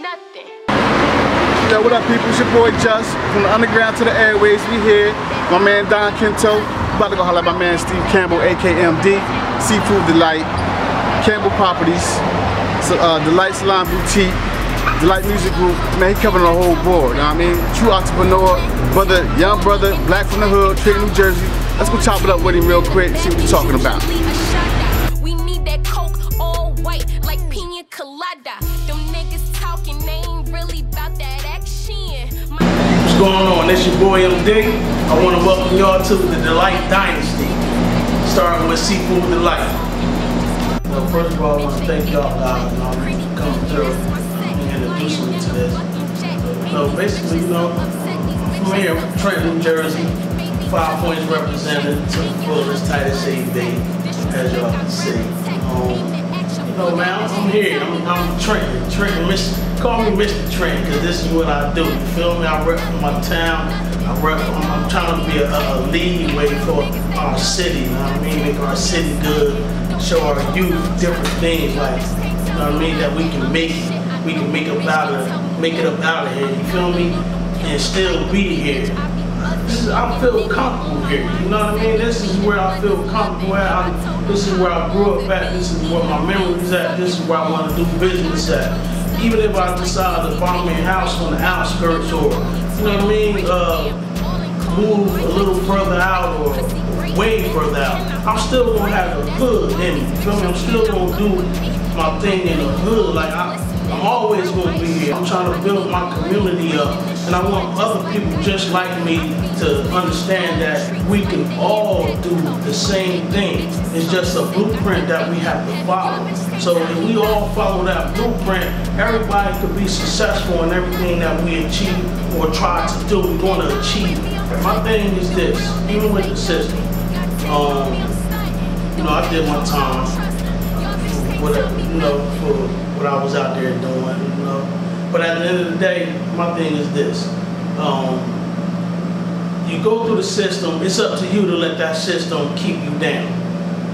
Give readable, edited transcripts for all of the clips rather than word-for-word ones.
nothing. Yo, what up, people? It's your boy Just from the Underground To The Airwaves. We here. My man Don Kinto. About to go holler at my man Steve Campbell, aka MD, Seafood Delight, Campbell Properties, Delight Salon Boutique, Delight Music Group. Man, he covering the whole board. You know what I mean? True entrepreneur, brother, young brother, black from the hood, Trenton, New Jersey. Let's go chop it up with him real quick and see what he's talking about. We need that coke all white like pina colada. Them niggas talking, they ain't really about that action. What's going on? It's your boy MD. I want to welcome y'all to the Delight Dynasty, starting with Seafood Delight. So first of all, I want to thank y'all for coming through and introducing me to this. So basically, I'm from here, Trenton, New Jersey. 5 points represented to the fullest, tightest AV, as y'all can see. Man, I'm here. I'm Trenton. Call me Mr. Trenton, because this is what I do. You feel me? I rep for my town. I'm trying to be a lead way for our city. You know what I mean? Make our city good. Show our youth different things, like, you know what I mean, that we can make it. We can make it up out of here. You feel me? And still be here. I feel comfortable here, you know what I mean? This is where I feel comfortable at. This is where I grew up at. This is where my memories at. This is where I want to do business at. Even if I decide to buy me a house on the outskirts or, you know what I mean, move a little further out or way further out, I'm still going to have the hood in me, you feel me? I'm still going to do my thing in the hood. Like, I'm always going to be here. I'm trying to build my community up. And I want other people just like me to understand that we can all do the same thing. It's just a blueprint that we have to follow. So if we all follow that blueprint, everybody could be successful in everything that we achieve or try to do, we're going to achieve. My thing is this, even with the system, I did my time for what I was out there doing, But at the end of the day, my thing is this. You go through the system, it's up to you to let that system keep you down.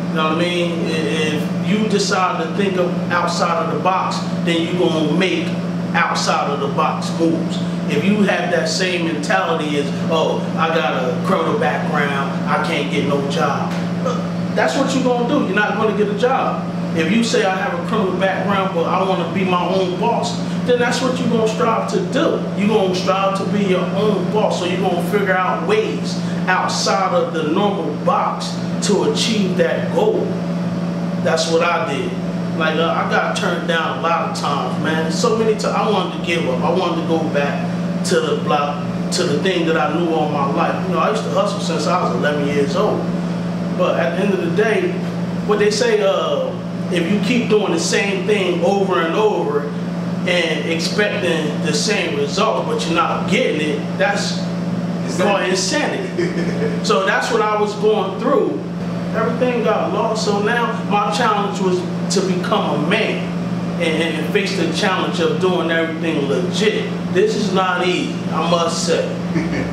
You know what I mean? If you decide to think of outside of the box, then you're going to make outside of the box moves. If you have that same mentality as, oh, I got a criminal background, I can't get no job. That's what you're going to do. You're not going to get a job. If you say I have a criminal background, but I want to be my own boss, then that's what you're going to strive to do. You're going to strive to be your own boss. So you're going to figure out ways outside of the normal box to achieve that goal. That's what I did. Like, I got turned down a lot of times, man. So many times I wanted to give up. I wanted to go back to the block, to the thing that I knew all my life. I used to hustle since I was 11 years old. But at the end of the day, what they say, if you keep doing the same thing over and over and expecting the same result, but you're not getting it, that's called insanity. So that's what I was going through. Everything got lost. So now my challenge was to become a man and face the challenge of doing everything legit. This is not easy, I must say,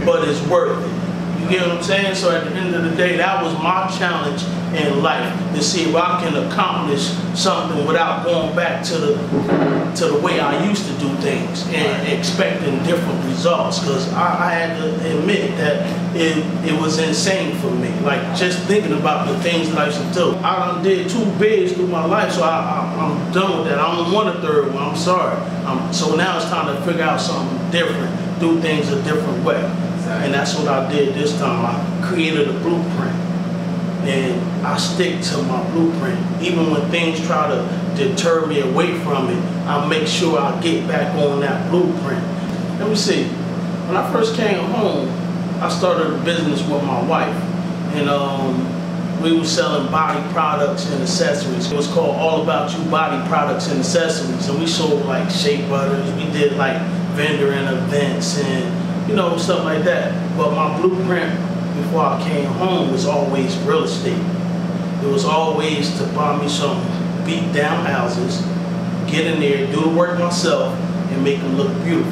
but it's worth it. You get what I'm saying? So at the end of the day, that was my challenge in life, to see if I can accomplish something without going back to the way I used to do things and expecting different results. Because I had to admit that it was insane for me. Like, just thinking about the things that I used to do. I done did 2 bids through my life, so I'm done with that. I don't want a 3rd one, I'm sorry. So now it's time to figure out something different, do things a different way. And that's what I did this time. I created a blueprint. And I stick to my blueprint. Even when things try to deter me away from it, I make sure I get back on that blueprint. Let me see. When I first came home, I started a business with my wife. And we were selling body products and accessories. It was called All About You Body Products and Accessories. And we sold like shea butters. We did like vendoring events and stuff like that. But my blueprint before I came home was always real estate. It was always to buy me some beat down houses, get in there, do the work myself, and make them look beautiful.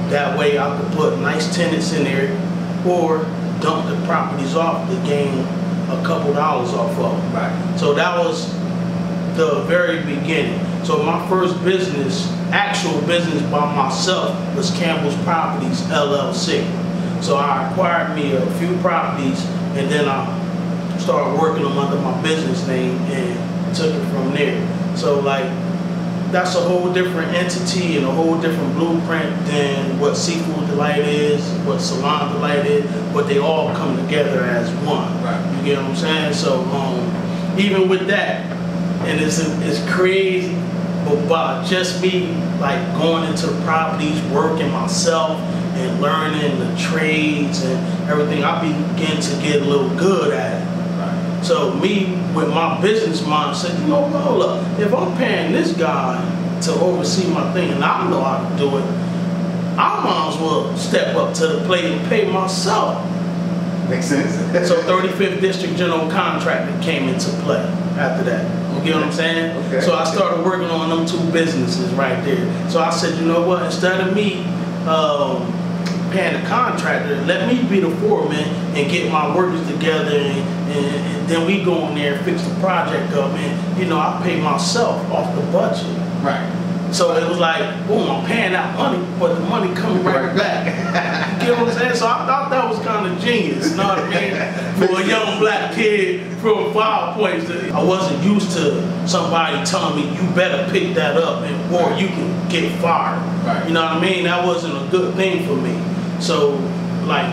That way I could put nice tenants in there or dump the properties off to gain a couple dollars off of them. Right. So that was the very beginning. So my first business, actual business by myself, was Campbell's Properties LLC. So I acquired me a few properties, and then I started working them under my business name and took it from there. So like, that's a whole different entity and a whole different blueprint than what Seafood Delight is, what Salon Delight is, but they all come together as one. Right. You get what I'm saying? So even with that, and it's crazy, but by just me like going into the properties, working myself and learning the trades and everything, I began to get a little good at it. So me, with my business mind, said, you know what, hold up, if I'm paying this guy to oversee my thing and I know how to do it, I might as well step up to the plate and pay myself. Makes sense. So 35th District General Contractor came into play after that. You get what I'm saying? Okay. So I started working on them two businesses right there. So I said, you know what, instead of me paying the contractor, let me be the foreman and get my workers together and then we go in there and fix the project up, and you know, I pay myself off the budget. Right. So it was like, boom, I'm paying out money, but the money coming right back. You get what I'm saying? So I thought that was kind of genius, you know what I mean? For a young black kid from 5 points, I wasn't used to somebody telling me, you better pick that up or you can get fired. Right. You know what I mean? That wasn't a good thing for me. So, like,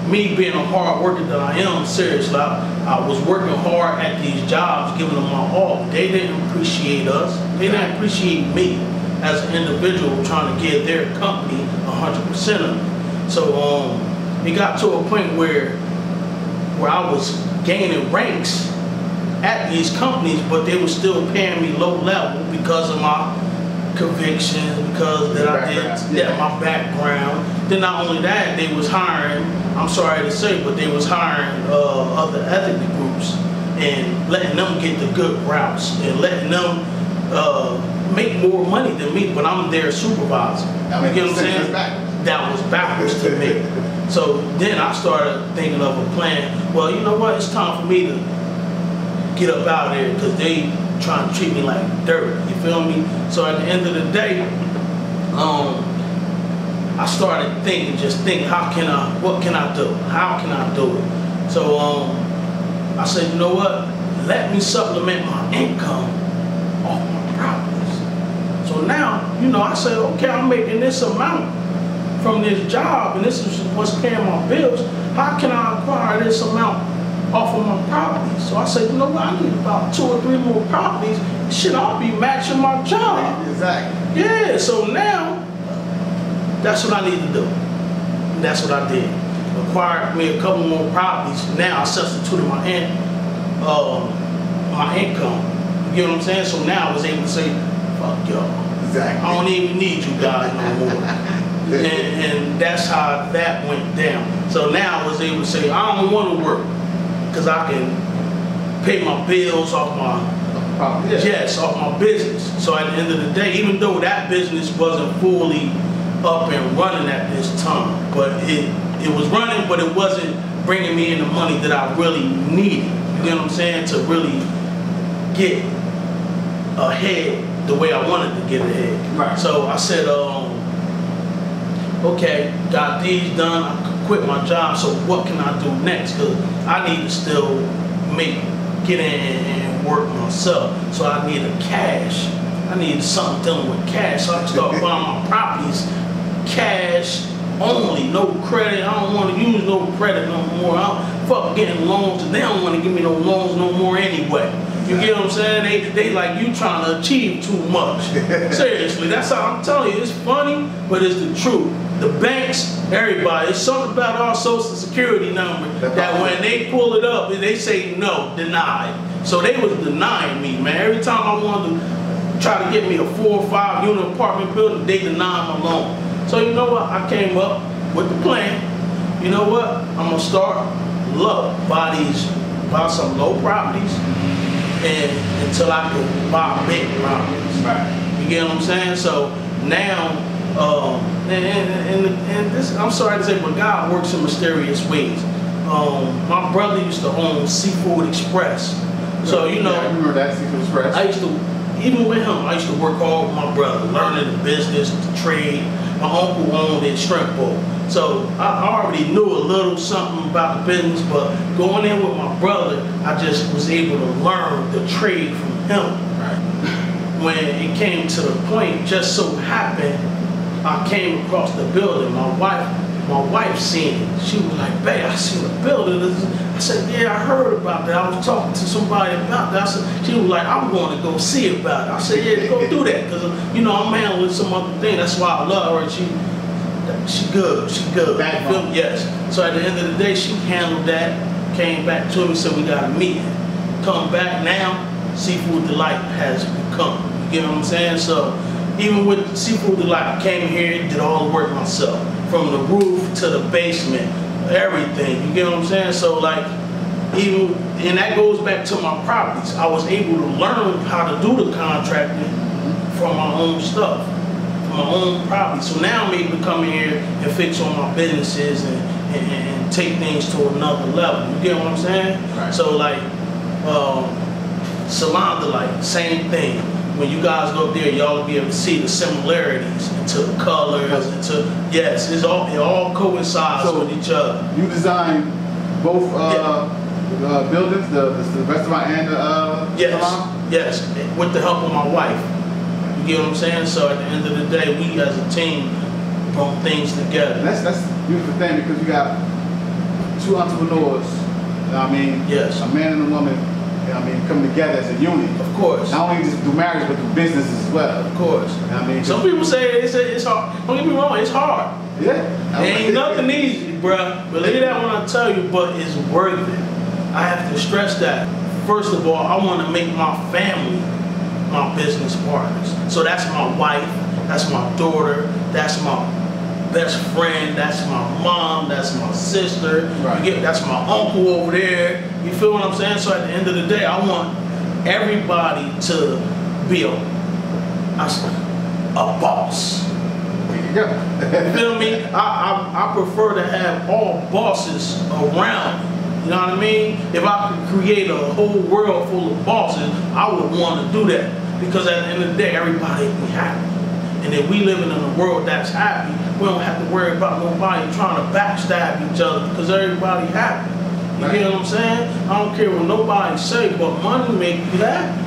me being a hard worker that I am, seriously, I was working hard at these jobs, giving them my all. They didn't appreciate us. They didn't appreciate me as an individual trying to give their company 100% of it. So it got to a point where I was gaining ranks at these companies, but they were still paying me low level because of my conviction, because that I did my background. Then not only that, they was hiring, I'm sorry to say, but they was hiring other ethnic groups and letting them get the good routes and letting them make more money than me, but I'm their supervisor. You get what I'm saying? That was backwards to me. So then I started thinking of a plan. Well, you know what? It's time for me to get up out of there because they trying to treat me like dirt. You feel me? So at the end of the day, I started thinking, what can I do? How can I do it? So I said, you know what? Let me supplement my income off my properties. So now, you know, I said, okay, I'm making this amount from this job, and this is what's paying my bills. How can I acquire this amount off of my properties? So I said, you know what? I need about 2 or 3 more properties. Shit, I'll be matching my job. Exactly. Yeah. So now, that's what I need to do. And that's what I did. Acquired me a couple more properties. Now I substituted my income. You get what I'm saying? So now I was able to say, fuck y'all. Exactly. I don't even need you guys no more. and that's how that went down. So now I was able to say, I don't want to work because I can pay my bills off my off my business. So at the end of the day, even though that business wasn't fully up and running at this time, but it was running, but it wasn't bringing me in the money that I really needed. You get what I'm saying? To really get ahead the way I wanted to get ahead. Right. So I said, okay, got these done. I quit my job. So what can I do next? Because I need to still get in and work myself. So I needed cash. I needed something dealing with cash. So I started buying my properties cash only, no credit. I don't want to use no credit no more. I fuck getting loans, and they don't want to give me no loans no more anyway. You get what I'm saying? They like, you trying to achieve too much. Seriously, that's how I'm telling you. It's funny, but it's the truth. The banks, everybody, it's something about our social security number that when they pull it up, they say no, denied. So they was denying me, man. Every time I wanted to try to get me a 4 or 5 unit apartment building, they denied my loan. So you know what? I came up with the plan. You know what? I'm gonna start buy some low properties and until I can buy big properties. Right. You get what I'm saying? So now, and this, I'm sorry to say, but God works in mysterious ways. My brother used to own Seafood Express. So you know, I remember that Seafood Express. I used to even with him, I used to work hard with my brother, learning the business, the trade. My uncle owned a shrimp boat. So I already knew a little something about the business, but going in with my brother, I just was able to learn the trade from him. When it came to the point, just so happened, I came across the building. My wife seen it. She was like, "Babe, I seen the building." I said, "Yeah, I heard about that. I was talking to somebody about that." She was like, "I'm going to go see about it." I said, "Yeah, go do that, because you know I'm handling some other thing. That's why I love her. She good. She good." Yes. So at the end of the day, she handled that. Came back to me, said we got a meeting. Come back now. Seafood Delight has become. You get what I'm saying? So even with Seafood Delight, I came here, did all the work myself, from the roof to the basement, everything. You get what I'm saying? So like, even, and that goes back to my properties. I was able to learn how to do the contracting from my own stuff, from my own property. So now I'm able to come here and fix on my businesses and take things to another level. You get what I'm saying? Right. So like, Salon Delight, same thing. When you guys go up there, y'all will be able to see the similarities into the colors, into, yes, it all coincides with each other. You designed both buildings, the restaurant and the salon? Yes, with the help of my wife. You get what I'm saying? So at the end of the day, we as a team brought things together. And that's a beautiful thing, because you got two entrepreneurs, you know what I mean? Yes. A man and a woman, you know what I mean, come together as a unit. Of course. Not only just do marriage, but do business as well. Of course. You know what I mean? Some people say it's hard. Don't get me wrong, it's hard. Yeah. It ain't nothing easy, bruh. Believe that when I tell you, but it's worth it. I have to stress that. First of all, I want to make my family my business partners. So that's my wife, that's my daughter, that's my best friend, that's my mom, that's my sister, right. That's my uncle over there. You feel what I'm saying? So at the end of the day, I want everybody to be a boss. You feel me? I prefer to have all bosses around me. You know what I mean? If I could create a whole world full of bosses, I would want to do that. Because at the end of the day, everybody be happy. And if we living in a world that's happy, we don't have to worry about nobody trying to backstab each other, because everybody happy. You get what I'm saying? I don't care what nobody say, but money make you happy.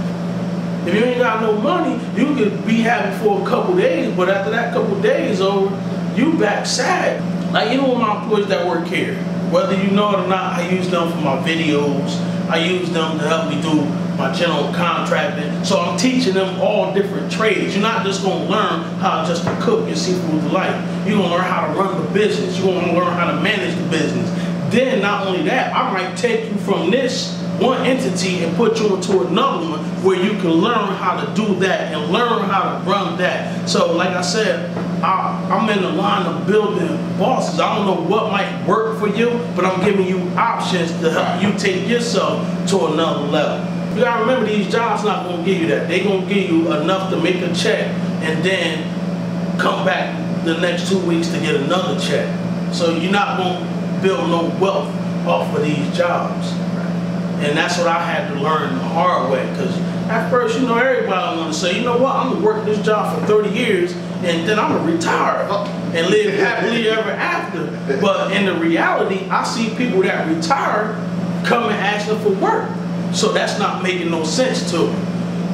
If you ain't got no money, you could be happy for a couple days, but after that couple days over, you back sad. Like, you know, my employees that work here, whether you know it or not, I use them for my videos. I use them to help me do my general contracting. So I'm teaching them all different trades. You're not just gonna learn how just to cook your Seafood Delight. You're gonna learn how to run the business. You're gonna learn how to manage the business. Then not only that, I might take you from this one entity and put you into another one where you can learn how to do that and learn how to run that. So like I said, I'm in the line of building bosses. I don't know what might work for you, but I'm giving you options to help you take yourself to another level. You gotta remember, these jobs not gonna give you that. They gonna give you enough to make a check and then come back the next 2 weeks to get another check. So you're not gonna build no wealth off of these jobs. And that's what I had to learn the hard way, because at first, you know, everybody want to say, you know what, I'm gonna work this job for 30 years and then I'm gonna retire and live happily ever after. But in the reality, I see people that retire come and asking for work. So that's not making no sense to me.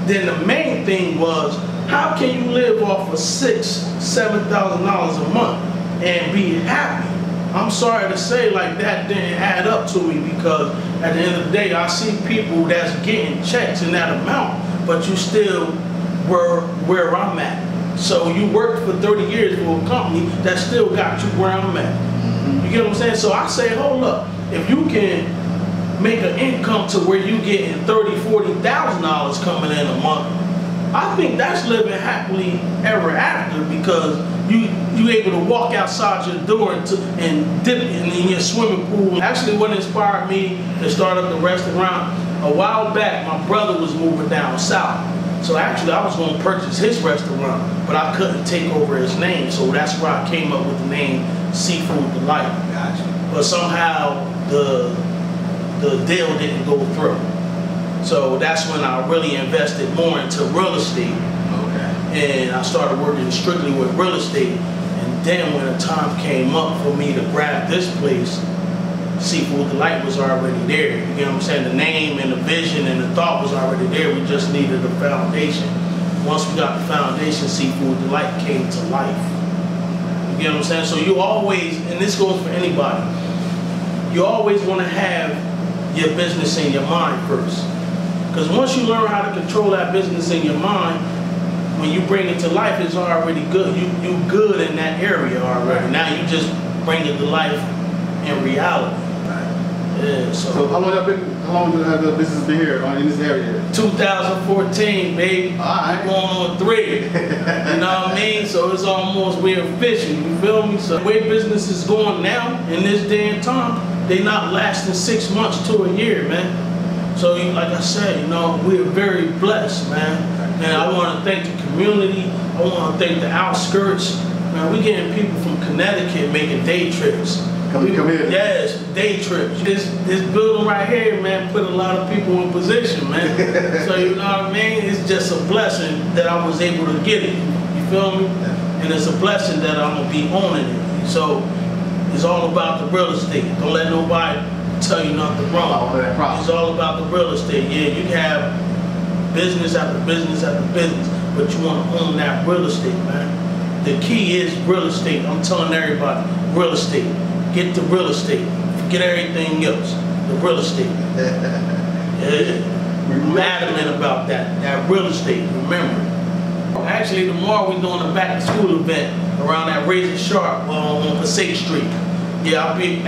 Then the main thing was, how can you live off of $6,000, $7,000 a month and be happy? I'm sorry to say, like, that didn't add up to me, because at the end of the day, I see people that's getting checks in that amount, but you still were where I'm at. So you worked for 30 years for a company that still got you where I'm at. You get what I'm saying? So I say, hold up, if you can make an income to where you getting $30,000, $40,000 coming in a month, I think that's living happily ever after, because you able to walk outside your door and dip in your swimming pool. Actually, what inspired me to start up the restaurant, a while back, my brother was moving down south. So actually, I was going to purchase his restaurant, but I couldn't take over his name. So that's where I came up with the name Seafood Delight. Gotcha. But somehow the deal didn't go through. So that's when I really invested more into real estate. And I started working strictly with real estate. And then when the time came up for me to grab this place, Seafood Delight was already there. You get what I'm saying? The name and the vision and the thought was already there. We just needed a foundation. Once we got the foundation, Seafood Delight came to life. You get what I'm saying? So you always, and this goes for anybody, you always want to have your business in your mind first. Because once you learn how to control that business in your mind, when you bring it to life, it's already good. You good in that area already. Now you just bring it to life in reality. Yeah, so how long has the business been here in this area? 2014, baby. Alright. Going on 3. You know what I mean? So it's almost, we're official, you feel me? So the way business is going now, in this day and time, they not lasting 6 months to a year, man. So like I said, you know, we're very blessed, man. And I want to thank the community. I want to thank the outskirts. Man, we getting people from Connecticut making day trips. Come here. Yes, day trips. This building right here, man, put a lot of people in position, man. So you know what I mean? It's just a blessing that I was able to get it. You feel me? And it's a blessing that I'm gonna be owning it. So it's all about the real estate. Don't let nobody tell you nothing wrong. It's all about the real estate. Yeah, you can have business after business after business, but you want to own that real estate, man. The key is real estate. I'm telling everybody, real estate. Get the real estate. Forget everything else. The real estate. Yeah. I'm adamant about that real estate. Remember. Actually, tomorrow we're doing a back to school event around that Razor Sharp on Passaic Street. Yeah, I've been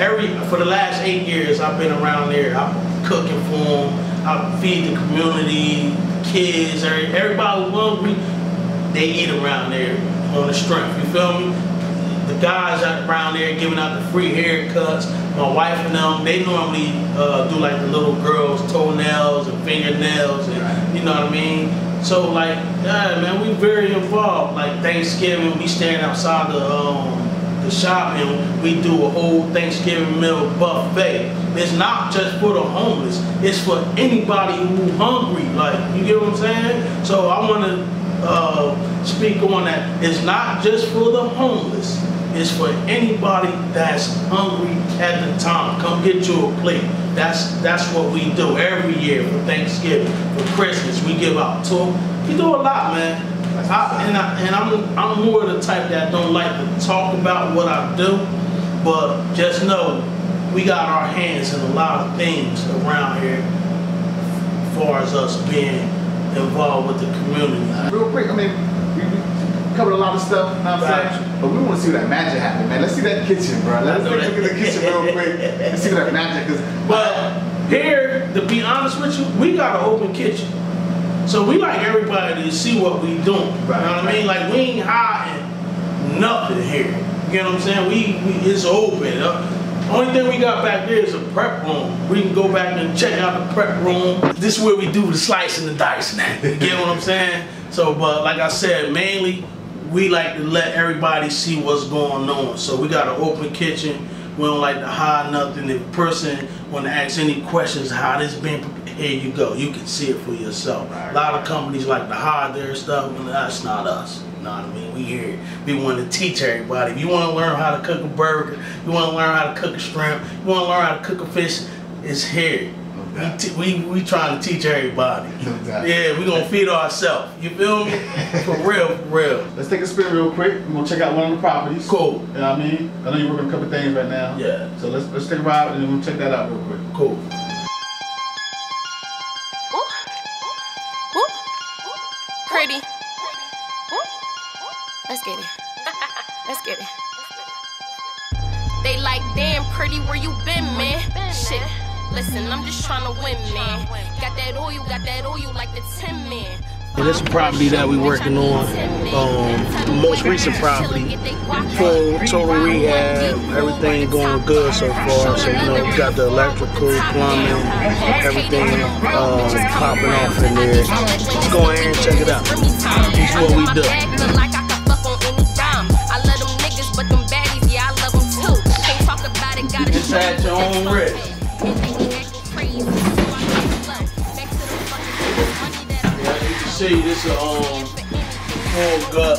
for the last 8 years. I've been around there. I'm cooking for them. I feed the community, kids, everybody who's hungry. They eat around there on the strength. You feel me? The guys out around there giving out the free haircuts. My wife and them, they normally do like the little girls' toenails and fingernails, and you know what I mean. So like, yeah, man, we very involved. Like Thanksgiving, we stand outside the shop and we do a whole Thanksgiving meal buffet. It's not just for the homeless, it's for anybody who's hungry, like, you get what I'm saying? So I want to speak on that. It's not just for the homeless, it's for anybody that's hungry at the time. Come get you a plate. That's what we do every year for Thanksgiving, for Christmas. We give out too. We do a lot, man. I'm more of the type that don't like to talk about what I do, but just know we got our hands in a lot of things around here as far as us being involved with the community. Real quick, I mean, we covered a lot of stuff, you know what I'm saying? But we want to see that magic happen, man. Let's see that kitchen, bro. Let's look at the kitchen real quick. Let's see that magic. But here, to be honest with you, we got an open kitchen. So we like everybody to see what we doing. You know what I mean? Like, we ain't hiding nothing here. You know what I'm saying? It's open. Only thing we got back there is a prep room. We can go back and check out the prep room. This is where we do the slicing and dicing at. You get what I'm saying? So, but like I said, mainly we like to let everybody see what's going on. So we got an open kitchen. We don't like to hide nothing. If a person want to ask any questions, how this been prepared, here you go. You can see it for yourself. A lot of companies like to hide their stuff, and that's not us. You know what I mean? We here. We want to teach everybody. If you want to learn how to cook a burger, you want to learn how to cook a shrimp, you want to learn how to cook a fish, it's here. We trying to teach everybody. Yeah, we gonna feed ourselves. You feel me? For real, for real. Let's take a spin real quick. We're gonna check out one of the properties. Cool. You know what I mean? I know you're working a couple things right now. Yeah. So let's take a ride and then we'll check that out real quick. Cool. Pretty. Let's get it. Let's get it. They like, damn, pretty, where you been, man? Shit. Listen, I'm just trying to win, man. Got that oil like the Tin Man. And this property that we working on, the most recent property, full total rehab, everything going good so far. So, you know, we got the electrical, plumbing, everything popping off in there. Let's go ahead and check it out. This is what we do. It's at your own risk. Gut,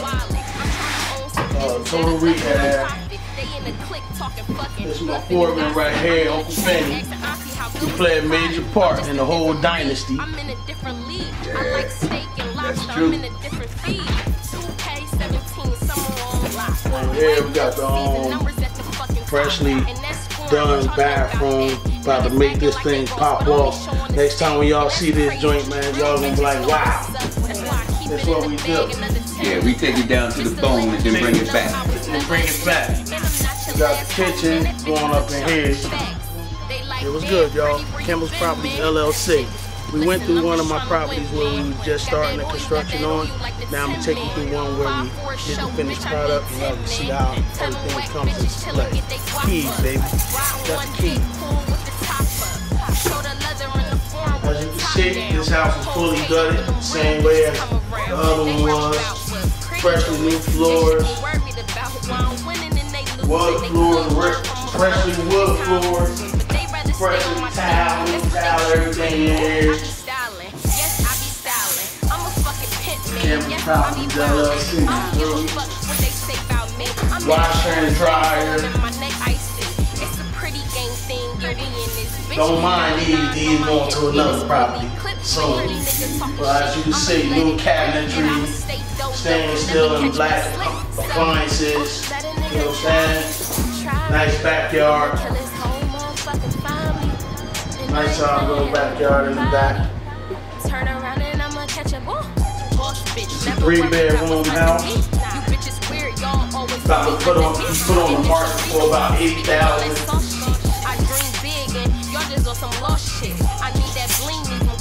Total Rehab. This is my foreman right here, Uncle Fanny. He played a major part in the whole dynasty. Yeah, that's true. Over here we got the freshly done bathroom. About to make this thing pop off. Next time when y'all see this joint, man, y'all gonna be like, wow. That's what we do. Yeah, we take it down to the bone and then bring it back. And bring it back. We got the kitchen going up in here. It was good, y'all. Campbell's Properties LLC. We went through one of my properties where we were just starting the construction on. Now I'm gonna take you through one where we get the finished product and y'all can see how everything comes into play. Keys, baby. That's the key. As you can see, this house is fully gutted, same way as the other one was. Freshly new floors. Wood floors, freshly wood floors. Freshly tile, everything in here. Campbell Properties LLC. Washer and dryer. Don't mind these going to another property soon. But as you can see, new cabinetry, stainless steel and black appliances. You know what I'm saying? Nice backyard. Nice little backyard in the back. It's a 3-bedroom house. About to put on the market for about $80,000.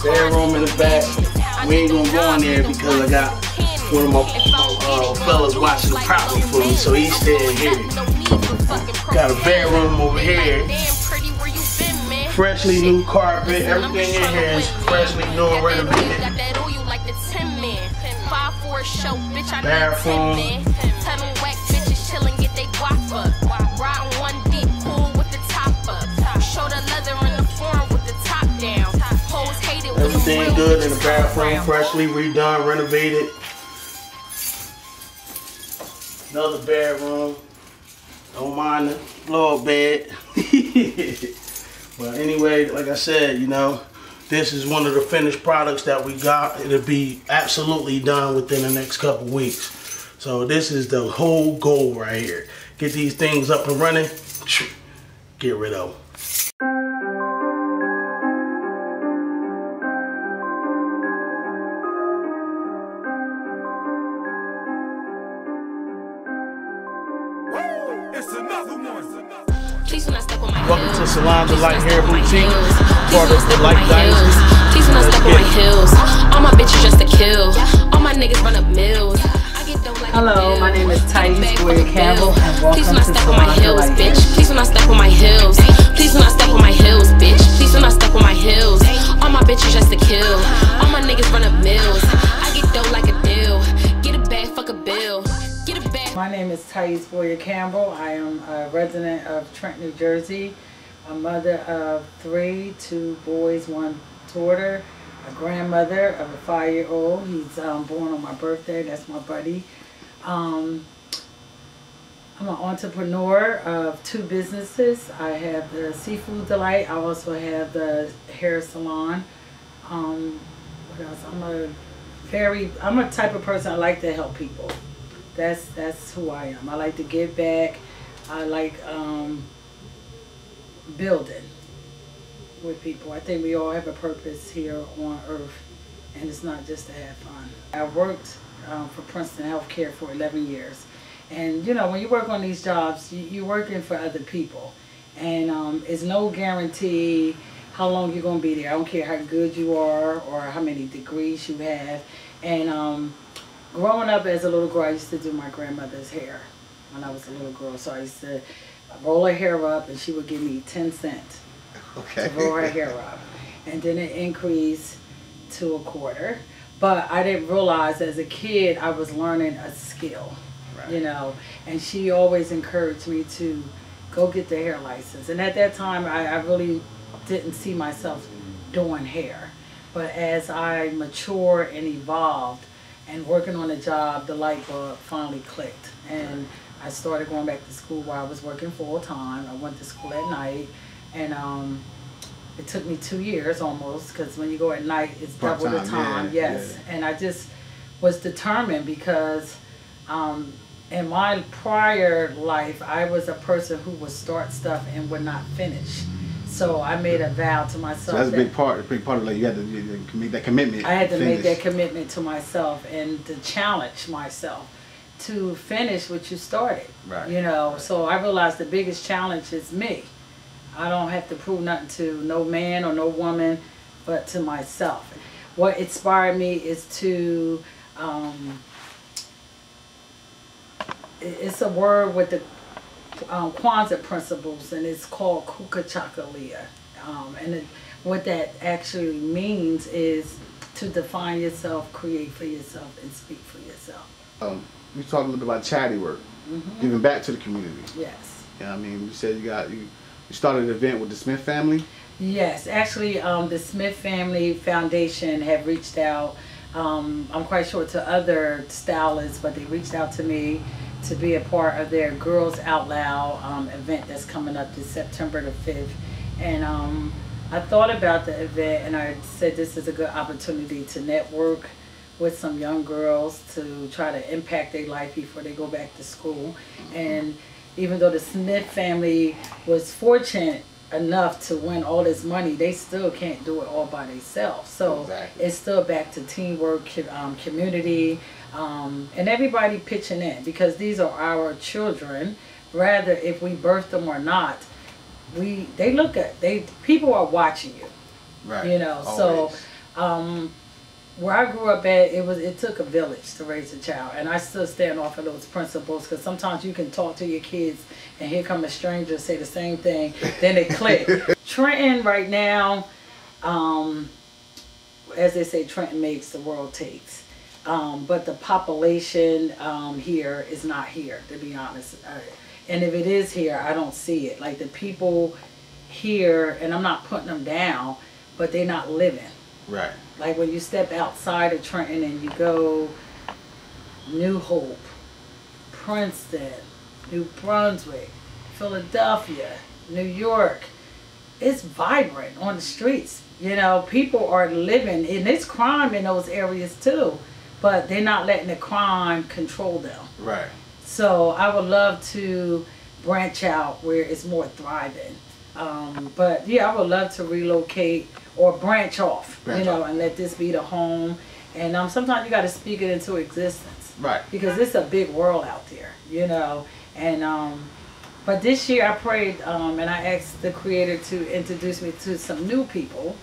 Bedroom in the back. We ain't gonna go in there because I got one of my fellas watching the property for me, so he's staying here. Got a bedroom over here. Freshly new carpet. Everything in here is freshly new and renovated. Bathroom. Everything good in the bathroom, freshly redone, renovated. Another bedroom. Don't mind the floor bed. But anyway, like I said, you know, this is one of the finished products that we got. It'll be absolutely done within the next couple weeks. So this is the whole goal right here. Get these things up and running, get rid of them. Welcome to Salon Delight Hair Boutique, part of the Light Dynasty. Please when I step on my heels. All my bitches just to kill. All my niggas run up mills. Hello, my name is Tyease Boyer-Campbell, and welcome Please when I to step on my Salon heels, Delight. bitch. Please when I step on my heels. Please when I step on my heels, bitch. Please when I step on my heels. All my bitches just to kill. All my niggas run up mills. I get dough like a deal. Get a bag, fuck a bill. Get a bag. My name is Tyease Boyer-Campbell. I am a resident of Trenton, New Jersey, a mother of 3, 2 boys, 1 daughter, a grandmother of a 5-year-old. He's born on my birthday. That's my buddy. I'm an entrepreneur of 2 businesses. I have the Seafood Delight. I also have the hair salon. What else? I'm a type of person I like to help people. That's who I am. I like to give back. I like building with people. I think we all have a purpose here on earth, and it's not just to have fun. I worked for Princeton Healthcare for 11 years. And you know, when you work on these jobs, you're working for other people. And it's no guarantee how long you're going to be there. I don't care how good you are or how many degrees you have. And growing up as a little girl, I used to do my grandmother's hair when I was a little girl. So I used to roll her hair up, and she would give me 10 cents to roll her hair up. And then it increased to $0.25. But I didn't realize as a kid I was learning a skill, you know. And she always encouraged me to go get the hair license. And at that time, I really didn't see myself doing hair. But as I matured and evolved, And working on a job, the light bulb finally clicked. And I started going back to school while I was working full time. I went to school at night, and it took me 2 years almost, because when you go at night, it's double the time. Yeah, yes, yeah. And I just was determined because in my prior life, I was a person who would start stuff and would not finish. So I made a vow to myself. So that's a big part of like you had to make that commitment. I had to make that commitment to myself and to challenge myself to finish what you started. Right. You know, so I realized the biggest challenge is me. I don't have to prove nothing to no man or no woman, but to myself. What inspired me is to, it's a word with the Kwanzaa principles, and it's called Kukachakalia. What that actually means is to define yourself, create for yourself, and speak for yourself. You talked a little bit about charity work, giving back to the community. Yes. Yeah, I mean, you said you started an event with the Smith family. Yes, actually, the Smith Family Foundation have reached out. I'm quite sure to other stylists, but they reached out to me to be a part of their Girls Out Loud event that's coming up this September the 5th. And I thought about the event, and I said this is a good opportunity to network with some young girls to try to impact their life before they go back to school. And even though the Smith family was fortunate enough to win all this money, they still can't do it all by themselves. So it's still back to teamwork, community, and everybody pitching in, because these are our children. Rather, if we birth them or not, people are watching you. Right. You know, always. So where I grew up at, it took a village to raise a child, and I still stand off of those principles, because sometimes you can talk to your kids and here come a stranger say the same thing, then it click. Trenton right now, as they say, Trenton makes, the world takes. But the population here is not here, to be honest. And if it is here, I don't see it. Like the people here, and I'm not putting them down, but they're not living. Right. Like when you step outside of Trenton and you go New Hope, Princeton, New Brunswick, Philadelphia, New York, it's vibrant on the streets. You know, people are living, and it's crime in those areas too, but they're not letting the crime control them. Right. So I would love to branch out where it's more thriving. But yeah, I would love to relocate or branch off, and let this be the home. And sometimes you got to speak it into existence, right? Because it's a big world out there, you know. And but this year I prayed, and I asked the Creator to introduce me to some new people,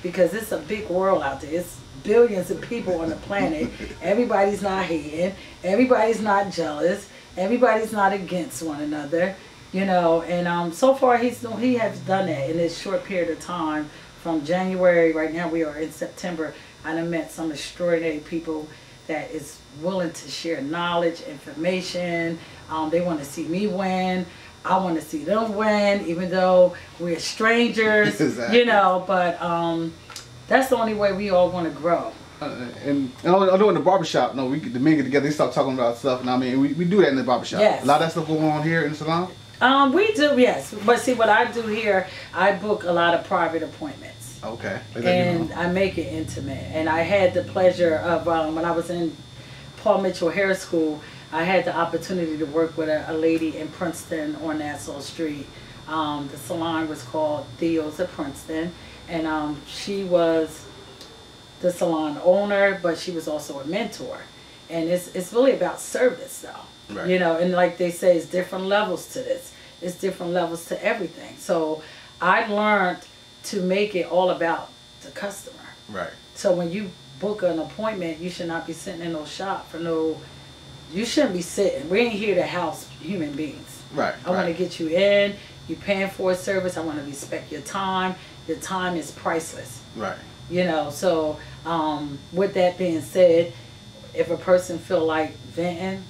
because it's a big world out there. It's billions of people on the planet. Everybody's not hating. Everybody's not jealous. Everybody's not against one another. You know, and so far he has done that in this short period of time, from January. Right now we are in September. I done met some extraordinary people that is willing to share knowledge, information. They want to see me win. I want to see them win, even though we're strangers. Exactly. You know, but that's the only way we all want to grow. And I know in the barbershop, the men get together, they start talking about stuff, and I mean, we do that in the barbershop. Yes. A lot of that stuff going on here in the salon? We do, yes. But see, what I do here, I book a lot of private appointments. Okay. And I make it intimate. And I had the pleasure of, when I was in Paul Mitchell Hair School, I had the opportunity to work with a lady in Princeton on Nassau Street. The salon was called Theo's of Princeton. And she was the salon owner, but she was also a mentor. And it's really about service, though. Right. You know, and like they say, it's different levels to this. It's different levels to everything. So I learned to make it all about the customer. Right. So when you book an appointment, you should not be sitting in no shop for you shouldn't be sitting. We ain't here to house human beings. Right. I want to get you in. You're paying for a service. I want to respect your time. Your time is priceless. Right. You know, so with that being said, if a person feel like venting,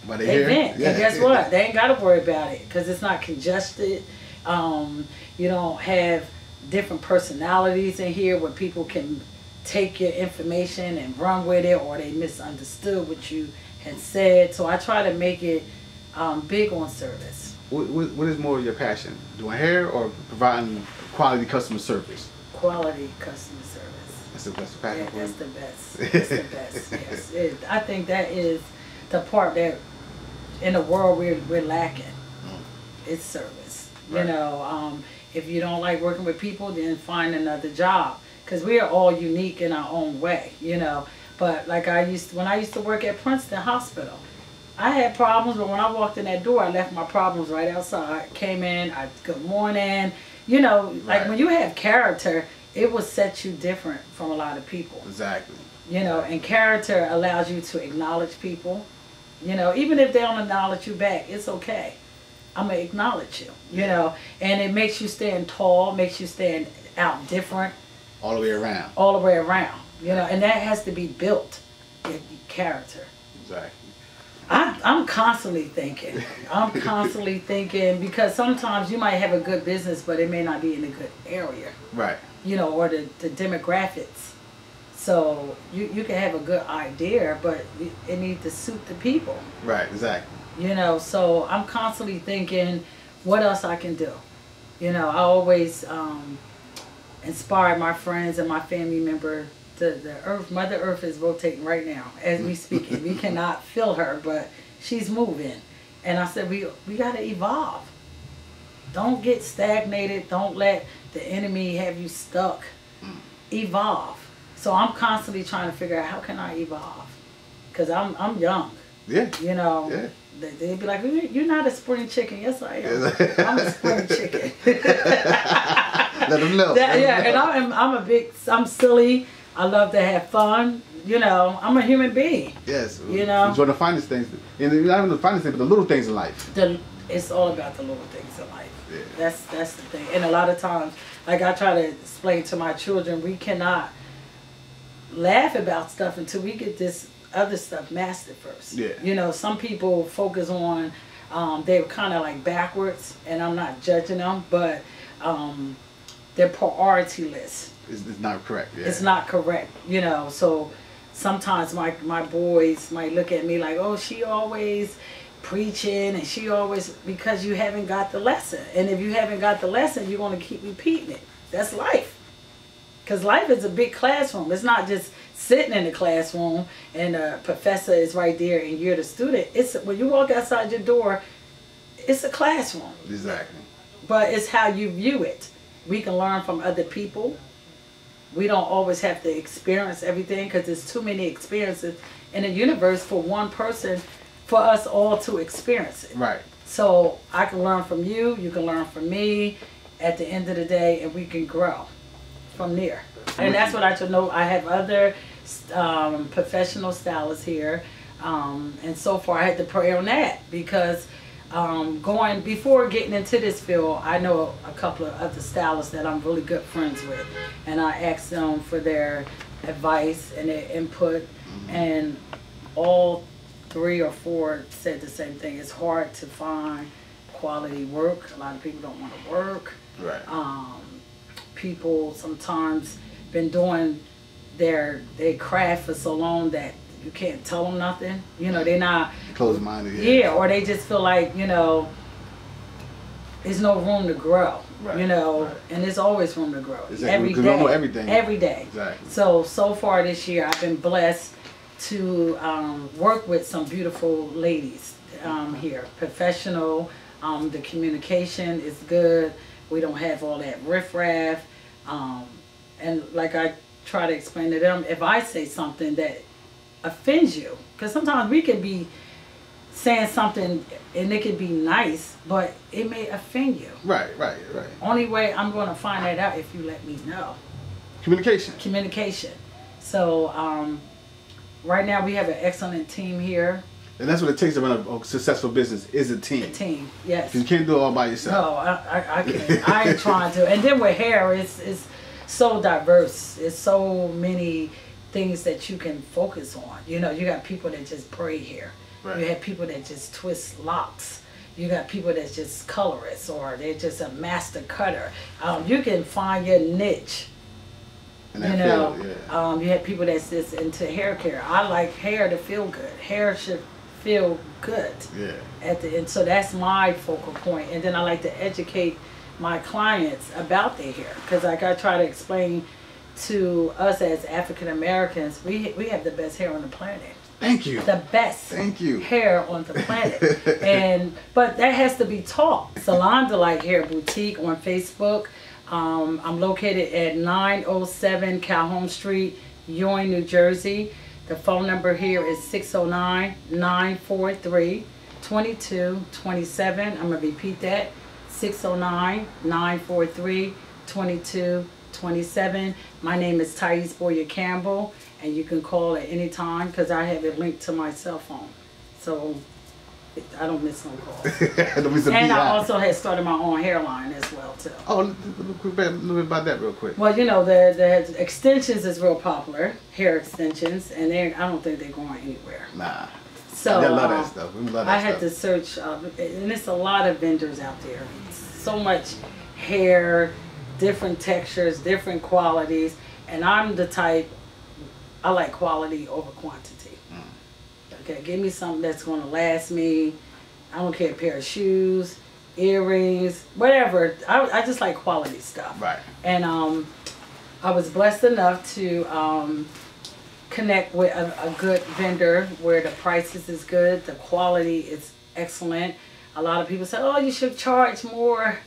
they vent. Yeah. And guess what? They ain't got to worry about it, because it's not congested. You don't have different personalities in here where people can take your information and run with it, or they misunderstood what you had said. So I try to make it big on service. What is more your passion? Doing hair or providing quality customer service? Quality customer service. That's the best passion. Yeah, that's the best. That's the best. Yes, I think that is the part that in the world we're lacking. It's service. Right. You know, if you don't like working with people, then find another job, because we are all unique in our own way. You know, but like when I used to work at Princeton Hospital, I had problems, but when I walked in that door, I left my problems right outside. Came in, good morning. You know, like when you have character, it will set you different from a lot of people. Exactly. You know, and character allows you to acknowledge people. You know, even if they don't acknowledge you back, it's okay. I'm going to acknowledge you, you know. And it makes you stand tall, makes you stand out different. All the way around. All the way around, you know. And that has to be built, your character. Exactly. I'm constantly thinking. I'm constantly thinking, because sometimes you might have a good business, but it may not be in a good area. Right. You know, or the demographics. So you can have a good idea, but it needs to suit the people. Right, exactly. You know, so I'm constantly thinking what else I can do. You know, I always inspire my friends and my family member. The earth, Mother Earth is rotating right now as we speaking. We cannot feel her, but she's moving. And I said, we got to evolve. Don't get stagnated. Don't let the enemy have you stuck. Evolve. So I'm constantly trying to figure out, how can I evolve? Because I'm young. Yeah. You know. Yeah. They'd be like, you're not a spring chicken. Yes, I am. I'm a spring chicken. Let them know. And I'm silly. I love to have fun. You know, I'm a human being. Yes. You know. Enjoy the finest things. And not even the finest things, but the little things in life. It's all about the little things in life. Yeah. That's the thing. And a lot of times, like I try to explain to my children, we cannot laugh about stuff until we get this other stuff mastered first. Yeah. You know, some people focus on, they're kind of like backwards, and I'm not judging them, but their priority list. It's not correct. Yeah. It's not correct, you know. So sometimes my boys might look at me like, oh, she always preaching, and she always, because you haven't got the lesson. And if you haven't got the lesson, you're going to keep repeating it. That's life. Because life is a big classroom. It's not just sitting in the classroom and a professor is right there and you're the student. It's when you walk outside your door, it's a classroom. Exactly. But it's how you view it. We can learn from other people. We don't always have to experience everything, because there's too many experiences in the universe for one person, for us all to experience it. Right. So I can learn from you, you can learn from me at the end of the day, and we can grow from there. And that's what I should know. I have other professional stylists here, and so far I had to pray on that, because before getting into this field, I know a couple of other stylists that I'm really good friends with, and I asked them for their advice and their input, and all 3 or 4 said the same thing. It's hard to find quality work. A lot of people don't want to work. Right. People sometimes been doing their craft for so long that you can't tell them nothing. You know, they're not closed-minded. Yeah, or they just feel like, you know, there's no room to grow. Right. You know, right. And there's always room to grow. Exactly. Every day. Every day. Exactly. So far this year, I've been blessed to work with some beautiful ladies here. Professional. The communication is good. We don't have all that riffraff. And like I try to explain to them, if I say something that offends you, because sometimes we can be saying something and it could be nice, but it may offend you. Right. Only way I'm going to find that out if you let me know. Communication. So right now we have an excellent team here. And that's what it takes to run a successful business, is a team. A team, yes. You can't do it all by yourself. No, I can't. I ain't trying to. And then with hair, it's so diverse. It's so many things that you can focus on. You know, you got people that just braid hair. Right. You have people that just twist locks. You got people that's just colorists, or they're just a master cutter. You can find your niche In You that know, field, yeah. you have people that's just into hair care. I like hair to feel good. Hair should feel good Yeah. at the end. So that's my focal point. And then I like to educate my clients about their hair, because like I try to explain to us as African Americans, we have the best hair on the planet. Thank you. The best Thank you. hair on the planet. But that has to be taught. Salon Delight Hair Boutique on Facebook. I'm located at 907 Calhoun Street, Ewing, New Jersey. The phone number here is 609-943-2227. I'm going to repeat that. 609-943-2227. My name is Tyease Boyer-Campbell, and you can call at any time because I have it linked to my cell phone. So I don't miss no calls. And I also had started my own hairline as well too. Oh, a little bit about that real quick. Well, you know, the extensions is real popular, hair extensions, and I don't think they're going anywhere. Nah. So I love that stuff. We love that I had to search, and there's a lot of vendors out there. So much hair, different textures, different qualities, and I'm the type, I like quality over quantity. Okay, give me something that's going to last me. I don't care, a pair of shoes, earrings, whatever. I just like quality stuff. Right. And I was blessed enough to connect with a good vendor where the prices is good, the quality is excellent. A lot of people say, oh, you should charge more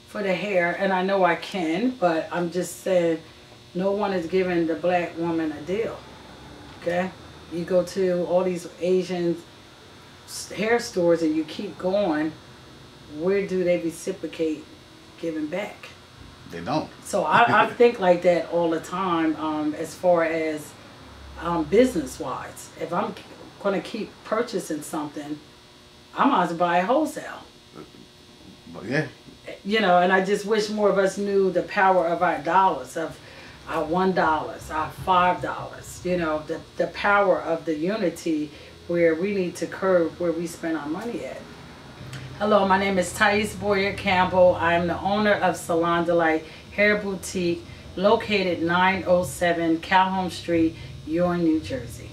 for the hair, and I know I can, but I'm just saying no one is giving the black woman a deal. Okay? You go to all these Asian hair stores and you keep going, where do they reciprocate giving back? They don't. So I think like that all the time, as far as business-wise. If I'm going to keep purchasing something, I might as well buy it wholesale. But yeah. You know, and I just wish more of us knew the power of our dollars, of our $1, our $5. You know, the power of the unity where we need to curb where we spend our money at. Hello, my name is Tyease Boyer-Campbell. I am the owner of Salon Delight Hair Boutique, located 907 Calhoun Street, Ewing, New Jersey.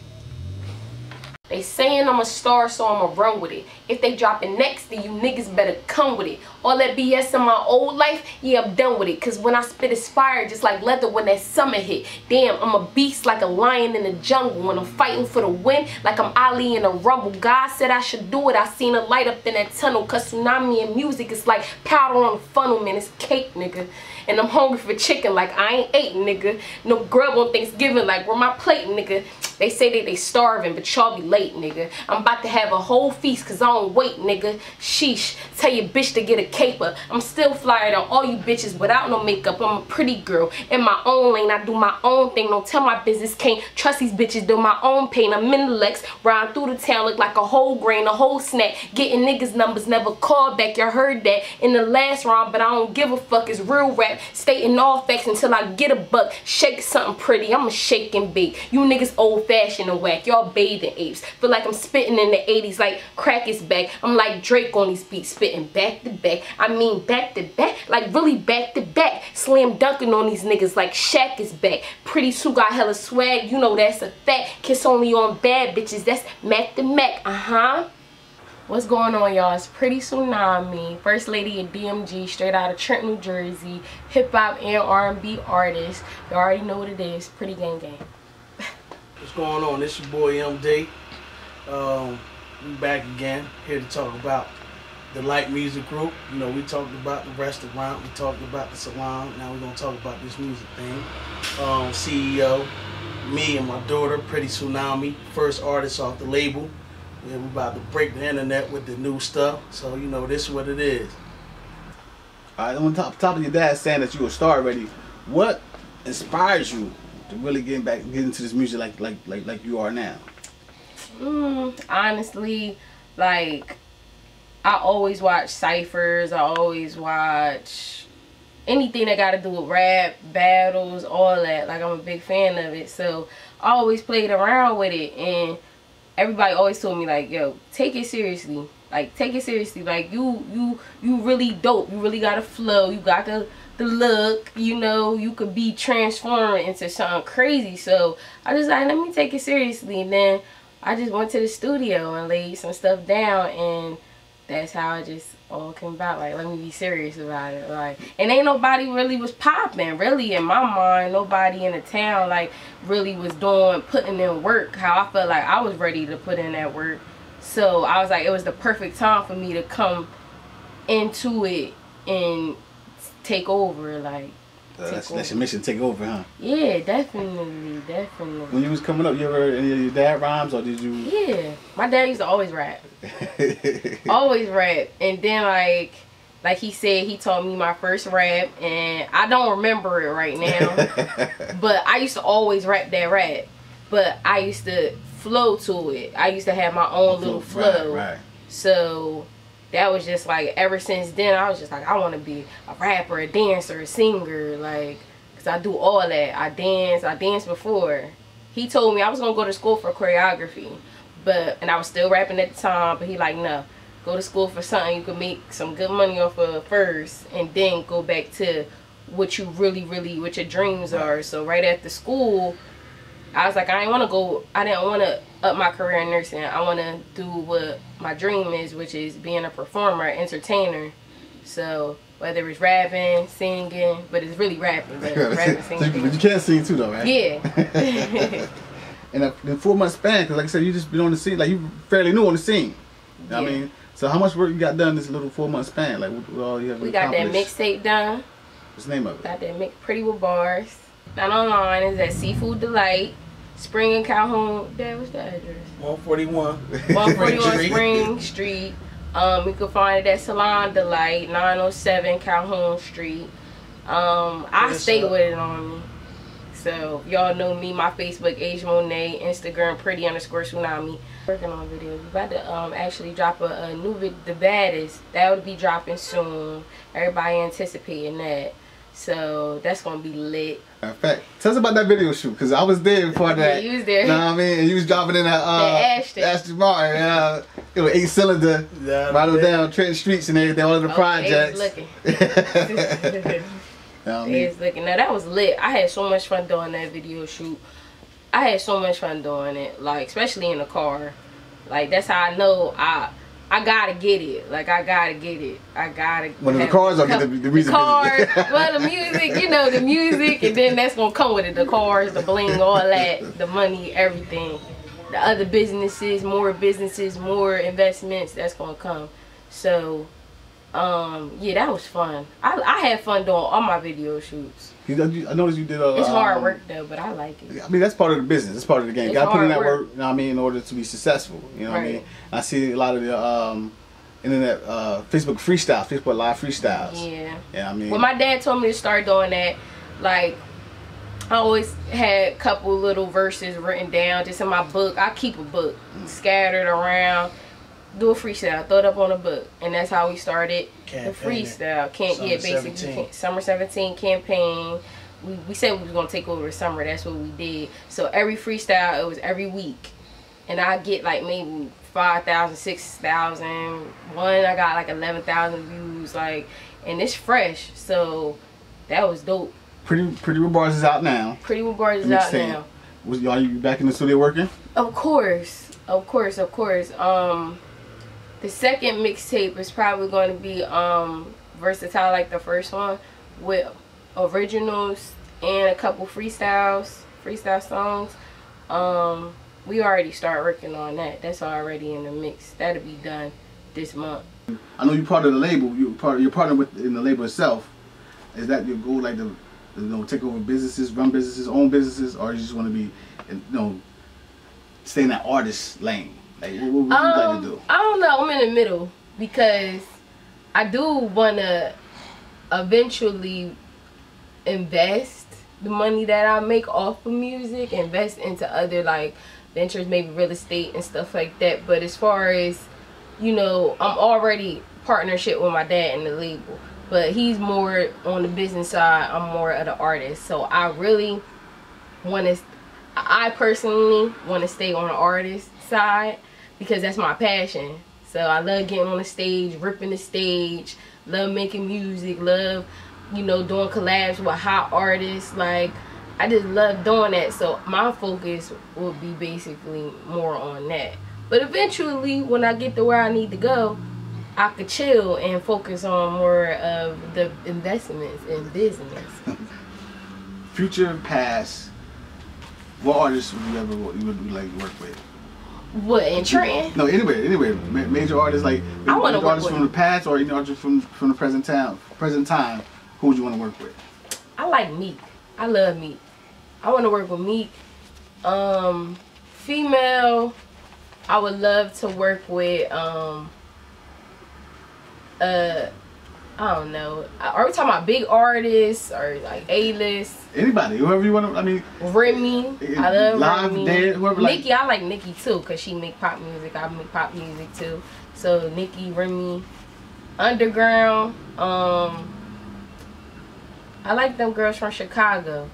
They saying I'm a star, so I'ma run with it. If they dropping next, then you niggas better come with it. All that BS in my old life, yeah, I'm done with it. Cause when I spit it's fire, just like leather when that summer hit. Damn, I'm a beast like a lion in the jungle. When I'm fighting for the win, like I'm Ali in a rumble. God said I should do it. I seen a light up in that tunnel. Cause tsunami and music is like powder on a funnel, man. It's cake, nigga. And I'm hungry for chicken like I ain't ate, nigga. No grub on Thanksgiving like where my plate, nigga. They say that they starving, but y'all be late, nigga. I'm about to have a whole feast cause I don't wait, nigga. Sheesh, tell your bitch to get a caper. I'm still flyer than all you bitches without no makeup. I'm a pretty girl in my own lane. I do my own thing. Don't tell my business. Can't trust these bitches. Do my own pain. I'm in the Lex, riding through the town, look like a whole grain, a whole snack. Getting niggas numbers, never called back. Y'all heard that in the last round, but I don't give a fuck. It's real rap, stating all facts until I get a buck. Shake something pretty. I'ma shake and bake. You niggas old fashioned and whack. Y'all bathing apes. Feel like I'm spitting in the 80s like crack is back. I'm like Drake on these beats, spitting back to back. I mean back to back, like really back to back. Slam dunking on these niggas like Shaq is back. Pretty Sue got hella swag, you know that's a fact. Kiss only on bad bitches, that's Mac to Mac, What's going on, y'all? It's Pretty Tsunami, First Lady of DMG, straight out of Trenton, New Jersey. Hip hop and R&B artist. You already know what it is. Pretty gang gang. What's going on? This your boy MD. We back again, here to talk about the Light Music Group. You know, we talked about the restaurant, we talked about the salon. Now we're gonna talk about this music thing. CEO, me and my daughter, Pretty Tsunami, first artist off the label. Yeah, we're about to break the internet with the new stuff. So you know, this is what it is. All right, on top of your dad saying that you a star already, what inspires you to really get into this music like you are now? Honestly, like I always watch ciphers. I always watch anything that got to do with rap, battles, all that. Like I'm a big fan of it, so I always played around with it, and everybody always told me like, yo, take it seriously. Like take it seriously. Like you really dope. You really got a flow. You got the the look, you know, you could be transformed into something crazy. So I just like, let me take it seriously. And then I just went to the studio and laid some stuff down, and that's how it just all came about. Like, let me be serious about it. Like, and ain't nobody really was popping, really, in my mind. Nobody in the town like really was putting in work how I felt like I was ready to put in that work. So I was like, it was the perfect time for me to come into it and take over. Like, that's your mission, take over, huh? Yeah, definitely. When you was coming up, you ever heard any of your dad rhymes, or did you? Yeah, my dad used to always rap. Always rap. And then like he said, he taught me my first rap, and I don't remember it right now. But I used to always rap that rap. But I used to flow to it. I used to have my own little flow. Right. So that was just like, ever since then, I was just like, I want to be a rapper, a dancer, a singer, like, because I do all that. I danced before. He told me I was going to go to school for choreography, and I was still rapping at the time, but he like, no, go to school for something you can make some good money off of first, and then go back to what you really, what your dreams are. So right after school, I was like, I didn't want to up my career in nursing. I want to do what my dream is, which is being a performer, entertainer. So whether it's rapping, singing, but it's really rapping, but rapping, singing. But you can sing too, though, right? Yeah. And the 4 month span, because like I said, you just been on the scene, like you fairly new on the scene. You know what I mean? So how much work you got done this little 4 month span? Like what all you have We got that mixtape done. What's the name of it? Got that Pretty with Bars. Not online, is at Seafood Delight, Spring and Calhoun. Dad, what's the address? 141. 141 Spring Street. You can find it at Salon Delight, 907 Calhoun Street. I stay with it on me. So y'all know me, my Facebook, Asia Monay, Instagram, Pretty_Tsunami. Working on videos. We're about to actually drop a new video, The Baddest. That would be dropping soon. Everybody anticipating that. So that's gonna be lit. In fact, tell us about that video shoot, because I was there before that. Yeah, you was there. You know what I mean? And you was dropping in that Aston Martin. It was 8-cylinder, right down Trenton streets and everything, all of the projects. Looking. Looking. Now that was lit. I had so much fun doing that video shoot. I had so much fun doing it, like especially in the car. Like that's how I know I gotta get it. Like I gotta get it. I gotta. One of the cars or the music. The cars, well, the music, you know, the music, and then that's gonna come with it. The cars, the bling, all that, the money, everything. The other businesses, more investments. That's gonna come. So, yeah, that was fun. I had fun doing all my video shoots. I noticed you did it's hard work though, but I like it. I mean, that's part of the business. It's part of the game. You gotta put in that work, you know what I mean, in order to be successful. You know what I mean? I see a lot of the internet Facebook freestyles, Facebook live freestyles. Yeah. Yeah, I mean. When my dad told me to start doing that, like I always had a couple little verses written down just in my book. I keep a book scattered around. Do a freestyle, throw it up on a book, and that's how we started the freestyle. Summer 17 campaign. We said we was gonna take over the summer. That's what we did. So every freestyle, it was every week, and I get like maybe 5,000, 6,000. One I got like 11,000 views, like, and it's fresh. So that was dope. Pretty with Bars is out now. Pretty with Bars is out now. Are you back in the studio working? Of course. The second mixtape is probably going to be versatile like the first one, with originals and a couple freestyle songs. We already started working on that. That's already in the mix. That'll be done this month. I know you're part of the label. You're partner in the label itself. Is that your goal, like to take over businesses, run businesses, own businesses, or you just want to be, stay in that artist lane? Like, what would you like to do? I don't know. I'm in the middle because I do want to eventually invest the money that I make off of music, invest into other like ventures, maybe real estate and stuff like that. But as far as, I'm already partnership with my dad in the label, but he's more on the business side. I'm more of the artist. So I personally want to stay on the artist side, because that's my passion. So I love getting on the stage, ripping the stage, love making music, love you know, doing collabs with hot artists. Like, I just love doing that. So my focus would be basically more on that. But eventually, when I get to where I need to go, I could chill and focus on more of the investments in business. Future and past, what artists would you would like to work with? What, in Trenton? No, anywhere. Major artists, like I want to work artists from the past, or, you know, just from the present time. Who would you want to work with? I like Meek. I love Meek. I want to work with Meek. Female, I would love to work with. I don't know. Are we talking about big artists or like A-list? Anybody, whoever you want to. I mean, Remy. I love live, Remy. Dead, whoever. Nikki, I like Nikki too, cause she make pop music. I make pop music too. So Nikki, Remy, Underground. I like them girls from Chicago.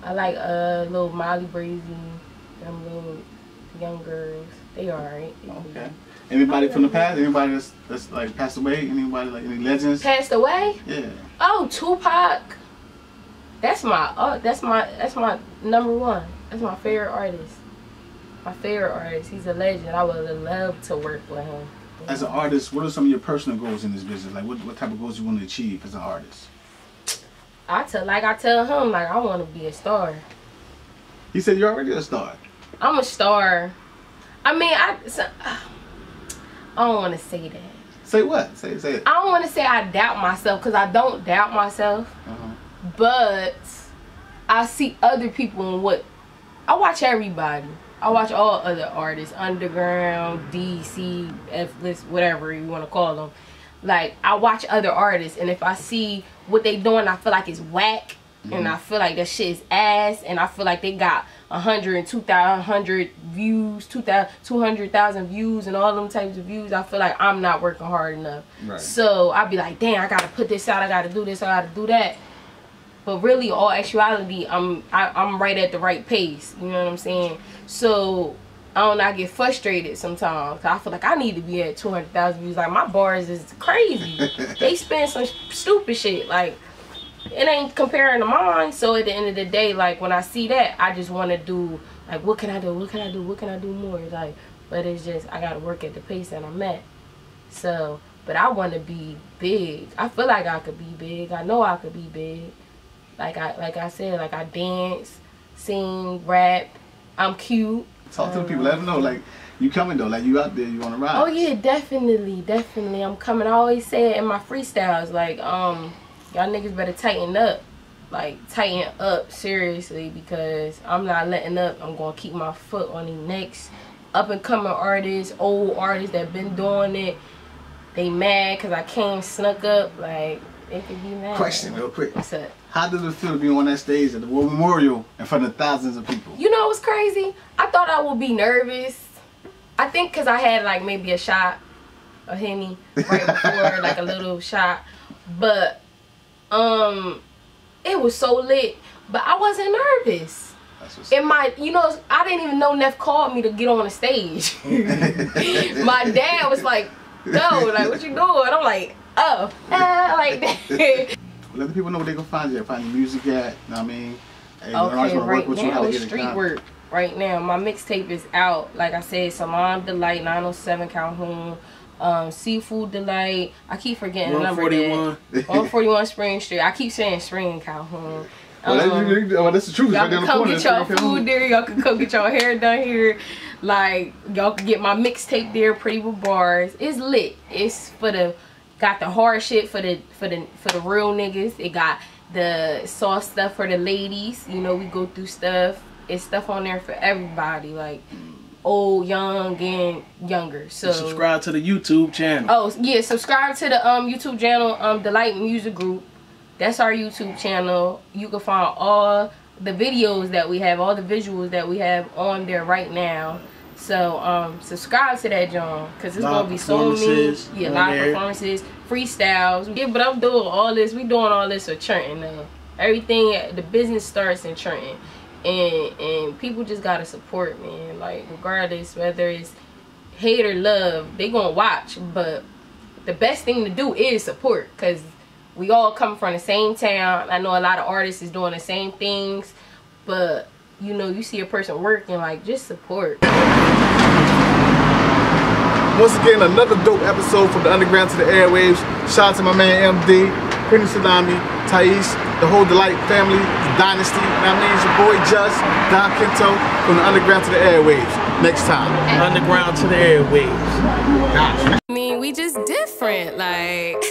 I like little Molly Breezy, them little young girls. They alright. Okay. Anybody from the past? Anybody that's like passed away? Anybody, like any legends? Passed away? Yeah. Oh, Tupac. That's my number one. That's my favorite artist. My favorite artist. He's a legend. I would love to work with him. As an artist, what are some of your personal goals in this business? Like, what type of goals you want to achieve as an artist? I tell him, like, I want to be a star. He said you're already a star. I'm a star. I mean, I don't want to say that. Say what? Say it. I don't want to say I doubt myself, because I don't doubt myself. But I see other people in what I watch. Everybody. I watch all other artists, Underground, DC, F-list, whatever you want to call them. Like, I watch other artists, and if I see what they doing, I feel like it's whack, and I feel like that shit is ass, and I feel like they got 100 views, 200,000 views, and all them types of views. I feel like I'm not working hard enough. Right. So I'd be like, damn, I gotta put this out, I gotta do this, I gotta do that. But really, all actuality, I'm right at the right pace. You know what I'm saying? So I get frustrated sometimes. I feel like I need to be at 200,000 views. Like, my bars is crazy. They spend some stupid shit. Like, it ain't comparing to mine. So at the end of the day, like, when I see that, I just want to do, like, what can I do? What can I do? What can I do more? Like, but it's just, I got to work at the pace that I'm at. So, but I want to be big. I feel like I could be big. I know I could be big. Like I said, like, I dance, sing, rap. I'm cute. Talk to the people. Let them know, like, you coming though. Like, you out there. You want to ride. Oh yeah, definitely. I'm coming. I always say it in my freestyles. Like, y'all niggas better tighten up. Like, tighten up seriously, because I'm not letting up. I'm gonna keep my foot on the next up and coming artists, old artists that been doing it. They mad because I came snuck up. Like, they could be mad. Question real quick. What's up? How did it feel to be on that stage at the War Memorial in front of thousands of people? You know what's crazy? I thought I would be nervous. I think because I had, like, maybe a shot of Henny right before, like a little shot. But it was so lit. But I wasn't nervous. You know, I didn't even know Neff called me to get on the stage. My dad was like, "Go, like, what you doing?" I'm like, "Oh, like that." Let the people know where they can find you. Find your music at. You know what I mean? Hey, okay, right now it's street work. Right now, my mixtape is out. Like I said, Salon Delight, 907 Calhoun, Seafood Delight. I keep forgetting the number. 141 Spring Street. I keep saying Spring Calhoun. Well, that's the truth. Y'all can come get y'all food there. Y'all can come get y'all hair done here. Like, y'all can get my mixtape there. Pretty with bars. It's lit. It's for the. Got the hard shit for the real niggas. It got the soft stuff for the ladies. You know, we go through stuff. It's stuff on there for everybody, like old, young, and younger. So subscribe to the YouTube channel. Oh yeah, subscribe to the YouTube channel, Delight Music Group. That's our YouTube channel. You can find all the videos that we have, all the visuals that we have on there right now. So subscribe to that, John, because it's gonna be so many live performances, freestyles. Yeah, but I'm doing all this. We doing all this for Trenton now. Everything, the business starts in Trenton, and people just gotta support, man. Like, regardless whether it's hate or love, they gonna watch. But the best thing to do is support, because we all come from the same town. I know a lot of artists is doing the same things, but you know, you see a person working, like, just support. Once again, another dope episode from the Underground to the Airwaves. Shout out to my man MD, Pretty Tsunami, Tyease, the whole Delight family, the dynasty. I mean, it's your boy Just, Don Kinto from the Underground to the Airwaves. Next time. Underground to the Airwaves. I mean, we just different, like.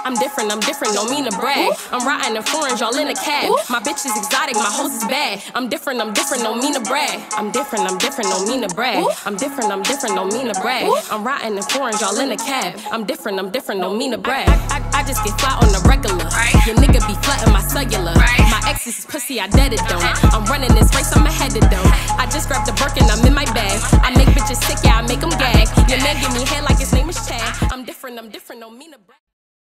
I'm different, don't mean to brag. I'm riding in foreigns, y'all in a cab. My bitch is exotic, my hoes is bad. I'm different, don't mean to brag. I'm different, don't mean to brag. I'm different, don't mean to brag. I'm riding in foreigns, y'all in a cab. I'm different, don't mean to brag. I just get fly on the regular. Your nigga be flooding my cellular. My ex is pussy, I dead it though. I'm running this race, I'm headed though. I just grabbed the Birkin, I'm in my bag. I make bitches sick, yeah, I make them gag. Your man give me head like his name is Chad. I'm different, don't mean to brag.